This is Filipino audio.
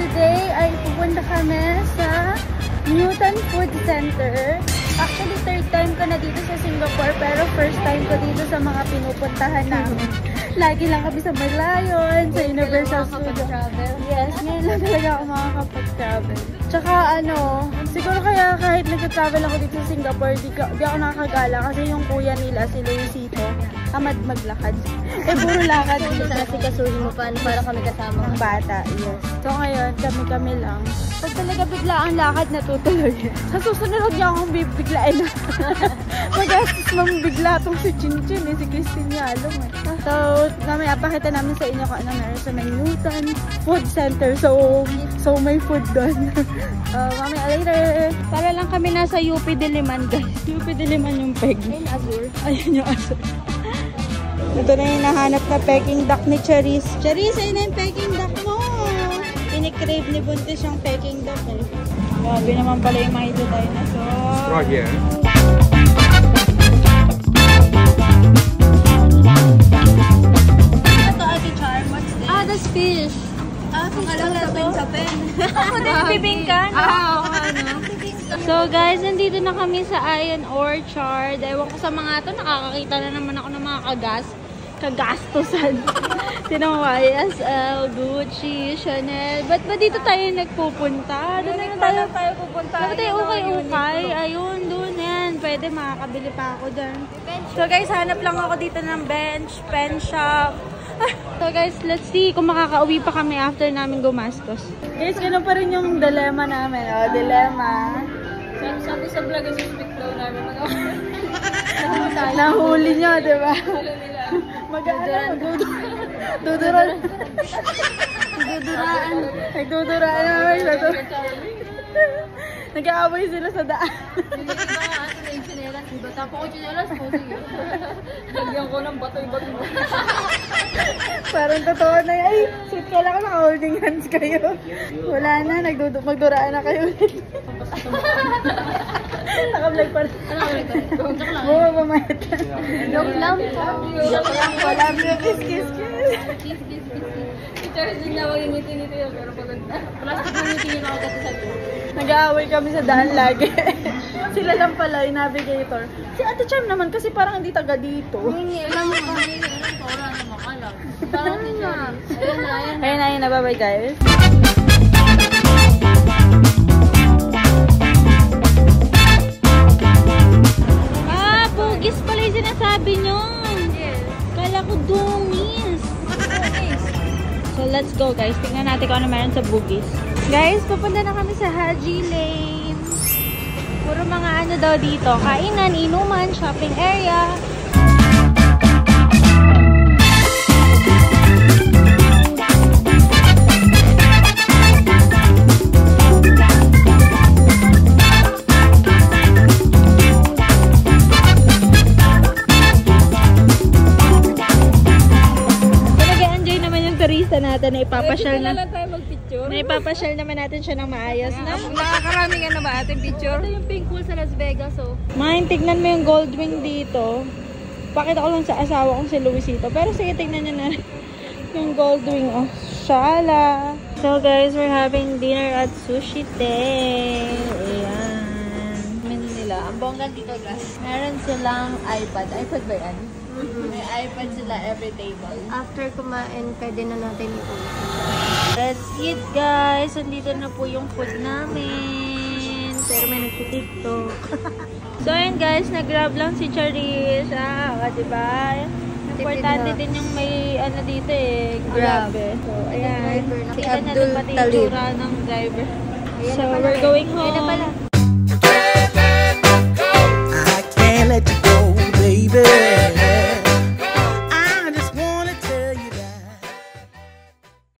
today ay pupunta kami sa Newton Food Center. Actually, third time ko na dito sa Singapore, pero first time ko dito sa mga pinupuntahan namin. Lagi lang kami sa Merlion, sa Universal Studios. Yes, ngayon lang talaga ako makakapag-travel. Tsaka siguro kaya kahit nag-travel ako dito sa Singapore, di ako nakakagala kasi yung kuya nila, si Luisito, tamad maglakad. Puro lakad dito. Kasi kasuhin mo pa, para kami kasama. Ang bata, yes. So ngayon, kami lang. Pag talaga bigla ang lakad, natutuloy. Sa susunod niya akong bibiglain. Magastos mambigla itong si Chinchin, si Christine Yalong. So, mamaya pakita namin sa inyo kung ano meron sa Newton Food Center. So may food doon. Mamaya later. Para lang kami nasa UP Diliman, guys. UP Diliman yung peg. Ayun, Azur. Ayun yung Azur. Ito na yung nahanap na Peking duck ni Charis. Charis, ayun na yung Peking duck mo. Pinikrave ni Buntis yung Peking duck eh. Grabe naman pala yung mga ito dinosaur. Straw here. Ito, Ate Char, what's this? Ah, that's fish. Kung alam na ito. Ako din bibingkan. So guys, nandito na kami sa Ion Orchard. Ewan ko sa mga ito, nakakakita na naman ako ng mga kagastusan. Tinong YSL, Gucci, Chanel. Ba't ba dito tayo nagpupunta? Doon na tayo pupunta. Dapat tayo ukay-ukay. Ayun, doon yan. Pwede makakabili pa ako dyan. So guys, hanap lang ako dito ng bench, pen shop. So guys, let's see kung makakauwi pa kami after namin gumastos. Guys, ganun pa rin yung dilemma namin. Oh, dilemma. Sabi sa vlog, suspect daw namin Nahuli nyo, diba? Duduraan. Nag-aaway sila sa daan. Tapos ko chinelas po, sige. Lagyan ko ng bato-bato. Parang totoo na yun. Ay, sweet ka lang, naka-holding hands kayo. Wala na, magduraan na kayo ulit. Naka-vlog pa rin. Bumamayat. Joke lang po. Wala mo, kiss. Charles din na magingiti-ngiti yun. Pero pag plastic na ngiti ako kasi sa ito. Nag-aaway kami sa daan lagi. Sila lang pala, yung navigator. Si Ate Cham naman kasi parang hindi taga dito. Alam mo kami, wala na makalam. Parang si Charles. Ayun na, bye-bye guys. Bugis pala yung sinasabi nyo. Yes. Kala ko dungis. So let's go guys. Tingnan natin kung ano meron sa Bugis. Guys, papunta na kami sa Haji Lane. Puro mga ano daw dito. Kainan, inuman, shopping area. Natin na ipapasyal na tayo mag-picture. na ipapasyal naman natin siya ng maayos na. Nakakarami ka na ba ating picture? Ito yung pink pool sa Las Vegas, oh. Main, tignan mo yung Goldwing dito. Pakita ko lang sa asawa kong si Luisito. Pero sige, tignan nyo na yung Goldwing, oh. Shala. So guys, we're having dinner at Sushi Day. Ayan. Menu nila. Ang bongga dito, guys. Meron silang iPad. iPad ba yan? May iPad sila every table. After kumain, pwede na natin ito. Let's eat, guys. Andito na po yung food namin. Pero may nagtitiktok. So, ayun guys, nag-grab lang si Charis. Diba? Importante din yung may ano dito eh. Grab. So, ayan. Tingnan natin pati yung tsura ng driver. So, we're going home. Ayan na pala.